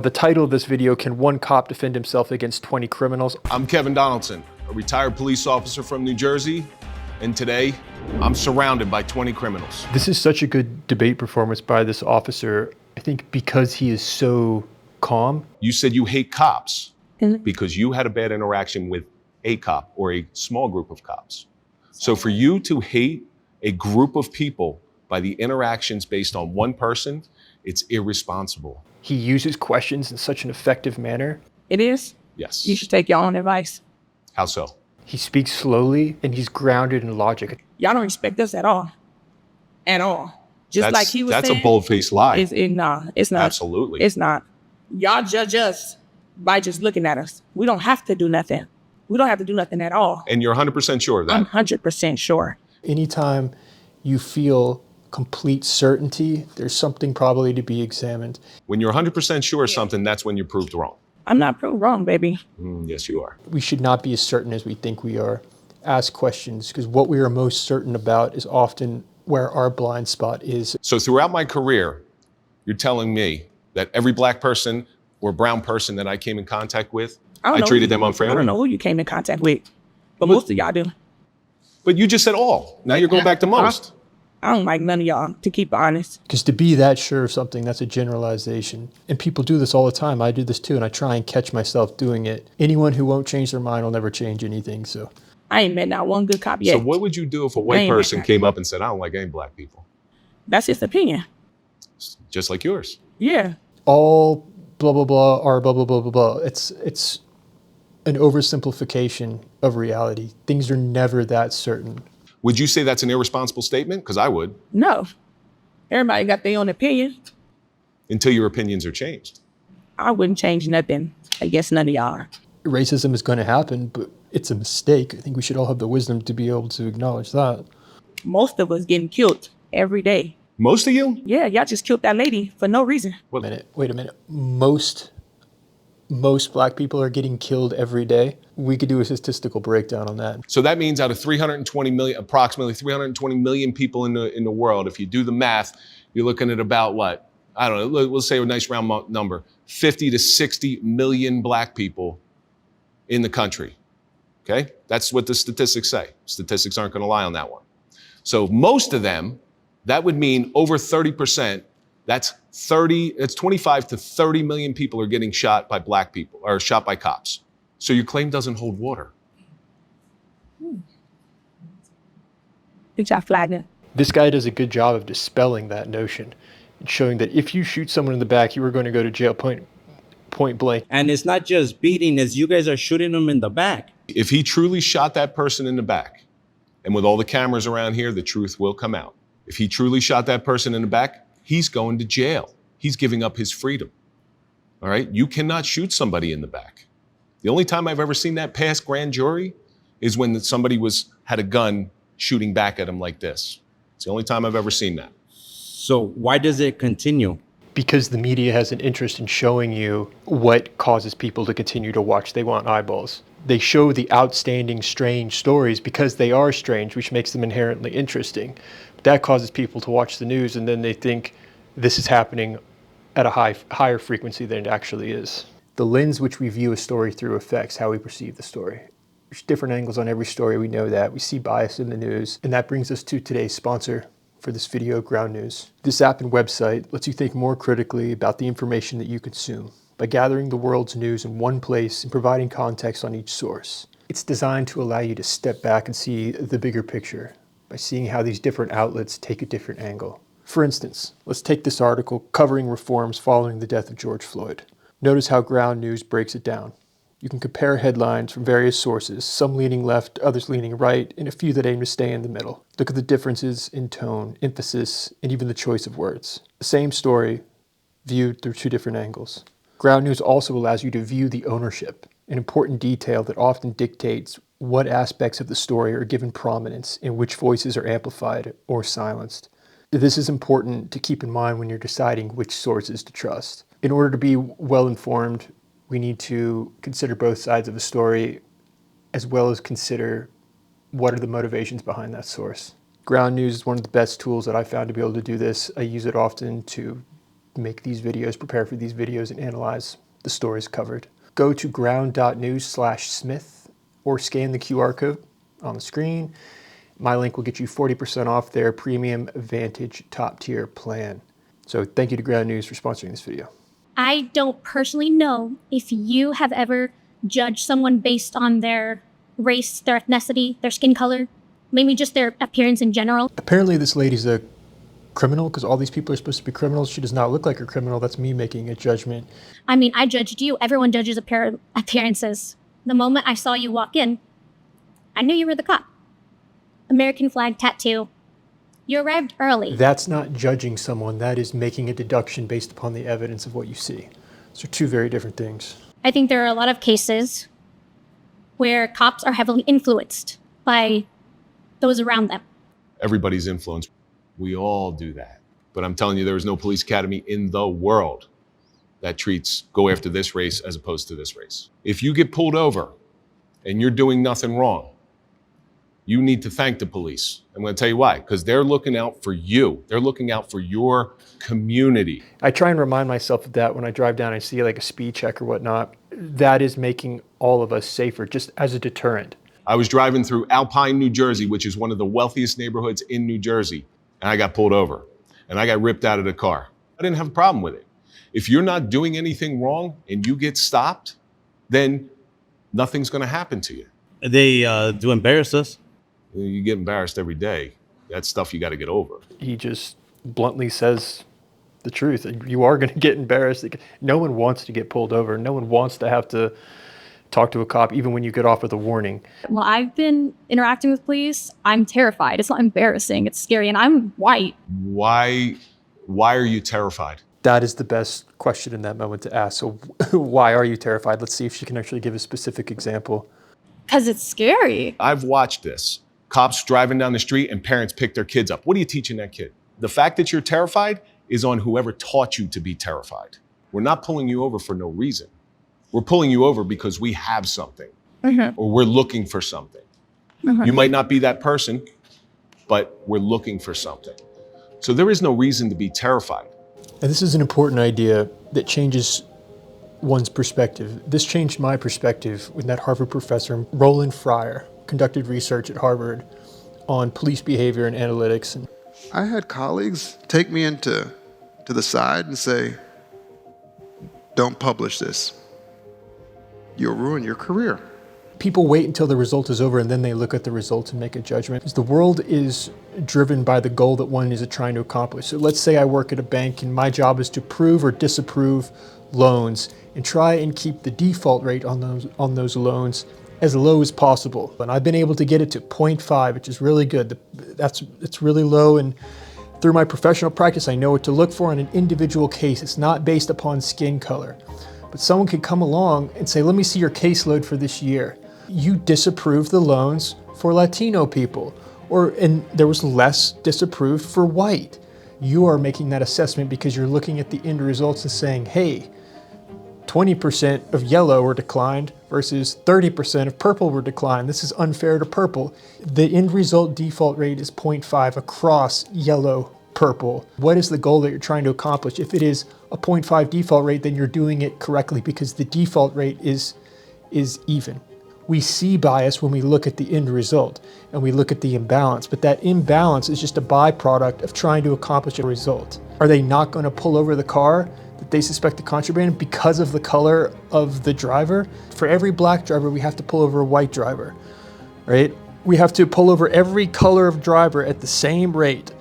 The title of this video, Can One Cop Defend Himself Against 20 Criminals? I'm Kevin Donaldson, a retired police officer from New Jersey, and today I'm surrounded by 20 criminals. This is such a good debate performance by this officer, I think because he is so calm. You said you hate cops because you had a bad interaction with a cop or a small group of cops. So for you to hate a group of people by the interactions based on one person, it's irresponsible. He uses questions in such an effective manner. It is? Yes. You should take your own advice. How so? He speaks slowly and he's grounded in logic. Y'all don't respect us at all. At all. Just like he was saying. That's a bold-faced lie. Nah, it's not. Absolutely. It's not. Y'all judge us by just looking at us. We don't have to do nothing. We don't have to do nothing at all. And you're 100% sure of that? I'm 100% sure. Anytime you feel complete certainty, there's something probably to be examined. When you're 100% sure of something, that's when you're proved wrong. I'm not proved wrong, baby. Yes, you are. We should not be as certain as we think we are. Ask questions, because what we are most certain about is often where our blind spot is. So throughout my career, you're telling me that every black person or brown person that I came in contact with, I treated them unfairly? I don't know who you came in contact with, but most of y'all do. But you just said all. Now you're going back to most. I don't like none of y'all, to keep honest. Because to be that sure of something, that's a generalization. And people do this all the time. I do this too, and I try and catch myself doing it. Anyone who won't change their mind will never change anything, so. I ain't met not one good cop yet. So what would you do if a white person came up and said, I don't like any black people? That's his opinion. Just like yours. Yeah. All blah, blah, blah are blah, blah, blah, blah, blah. It's an oversimplification of reality. Things are never that certain. Would you say that's an irresponsible statement? Because I would. No. Everybody got their own opinion. Until your opinions are changed. I wouldn't change nothing. I guess none of y'all are. Racism is going to happen, but it's a mistake. I think we should all have the wisdom to be able to acknowledge that. Most of us getting killed every day. Most of you? Yeah, y'all just killed that lady for no reason. Wait a minute. Most black people are getting killed every day. We could do a statistical breakdown on that. So that means out of 320 million, approximately 320 million people in the world, if you do the math, you're looking at about what? I don't know, we'll say a nice round number, 50 to 60 million black people in the country, okay? That's what the statistics say. Statistics aren't gonna lie on that one. So most of them, that would mean over 30%, that's 25 to 30 million people are getting shot by black people, or shot by cops. So your claim doesn't hold water. Good job, Flagner. This guy does a good job of dispelling that notion and showing that if you shoot someone in the back, you are going to go to jail point blank. And it's not just beating, as you guys are shooting them in the back. If he truly shot that person in the back, and with all the cameras around here, the truth will come out. If he truly shot that person in the back, he's going to jail. He's giving up his freedom. All right? You cannot shoot somebody in the back. The only time I've ever seen that pass grand jury is when somebody had a gun shooting back at him like this. It's the only time I've ever seen that. So why does it continue? Because the media has an interest in showing you what causes people to continue to watch. They want eyeballs. They show the outstanding, strange stories because they are strange, which makes them inherently interesting. That causes people to watch the news, and then they think this is happening at a higher frequency than it actually is. The lens which we view a story through affects how we perceive the story. There's different angles on every story, we know that. We see bias in the news, and that brings us to today's sponsor for this video, Ground News. This app and website lets you think more critically about the information that you consume by gathering the world's news in one place and providing context on each source. It's designed to allow you to step back and see the bigger picture by seeing how these different outlets take a different angle. For instance, let's take this article covering reforms following the death of George Floyd. Notice how Ground News breaks it down. You can compare headlines from various sources, some leaning left, others leaning right, and a few that aim to stay in the middle. Look at the differences in tone, emphasis, and even the choice of words. The same story viewed through two different angles. Ground News also allows you to view the ownership, an important detail that often dictates what aspects of the story are given prominence and which voices are amplified or silenced. This is important to keep in mind when you're deciding which sources to trust. In order to be well informed, we need to consider both sides of a story, as well as consider what are the motivations behind that source. Ground News is one of the best tools that I found to be able to do this. I use it often to make these videos, prepare for these videos, and analyze the stories covered. Go to ground.news/Smith or scan the QR code on the screen. My link will get you 40% off their premium Vantage top tier plan. So thank you to Ground News for sponsoring this video. I don't personally know if you have ever judged someone based on their race, their ethnicity, their skin color, maybe just their appearance in general. Apparently this lady's a criminal because all these people are supposed to be criminals. She does not look like a criminal. That's me making a judgment. I mean, I judged you. Everyone judges appearances. The moment I saw you walk in, I knew you were the cop. American flag tattoo. You arrived early. That's not judging someone. That is making a deduction based upon the evidence of what you see. Those are two very different things. I think there are a lot of cases where cops are heavily influenced by those around them. Everybody's influenced. We all do that. But I'm telling you, there is no police academy in the world that treats go after this race as opposed to this race. If you get pulled over and you're doing nothing wrong, you need to thank the police. I'm going to tell you why. Because they're looking out for you. They're looking out for your community. I try and remind myself of that when I drive down and I see like a speed check or whatnot. That is making all of us safer, just as a deterrent. I was driving through Alpine, New Jersey, which is one of the wealthiest neighborhoods in New Jersey, and I got pulled over, and I got ripped out of the car. I didn't have a problem with it. If you're not doing anything wrong and you get stopped, then nothing's going to happen to you. They do embarrass us. You get embarrassed every day. That's stuff you got to get over. He just bluntly says the truth. You are going to get embarrassed. No one wants to get pulled over. No one wants to have to talk to a cop, even when you get off with a warning. Well, I've been interacting with police. I'm terrified. It's not embarrassing. It's scary. And I'm white. Why are you terrified? That is the best question in that moment to ask. So why are you terrified? Let's see if she can actually give a specific example. Because it's scary. I've watched this. Cops driving down the street and parents pick their kids up. What are you teaching that kid? The fact that you're terrified is on whoever taught you to be terrified. We're not pulling you over for no reason. We're pulling you over because we have something, or we're looking for something. You might not be that person, but we're looking for something. So there is no reason to be terrified. And this is an important idea that changes one's perspective. This changed my perspective when that Harvard professor, Roland Fryer, conducted research at Harvard on police behavior and analytics. And I had colleagues take me to the side and say, don't publish this. You'll ruin your career. people wait until the result is over and then they look at the results and make a judgment. Because the world is driven by the goal that one is trying to accomplish. So let's say I work at a bank and my job is to approve or disapprove loans and try and keep the default rate on those loans as low as possible. And I've been able to get it to 0.5, which is really good. It's really low, and through my professional practice, I know what to look for in an individual case. It's not based upon skin color. But someone could come along and say, let me see your caseload for this year. You disapproved the loans for Latino people, and there was less disapproved for white. You are making that assessment because you're looking at the end results and saying, hey, 20% of yellow were declined versus 30% of purple were declined. This is unfair to purple. The end result default rate is 0.5 across yellow, purple. What is the goal that you're trying to accomplish? If it is a 0.5 default rate, then you're doing it correctly because the default rate is even. We see bias when we look at the end result and we look at the imbalance, but that imbalance is just a byproduct of trying to accomplish a result. Are they not going to pull over the car that they suspect the contraband because of the color of the driver? For every black driver, we have to pull over a white driver, right? We have to pull over every color of driver at the same rate.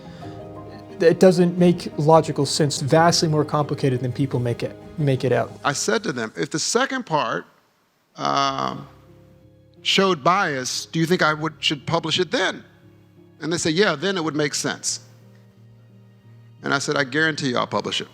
It doesn't make logical sense. Vastly more complicated than people make it out. I said to them, if the second part showed bias, do you think I should publish it then? And they say, yeah, then it would make sense. And I said, I guarantee you I'll publish it.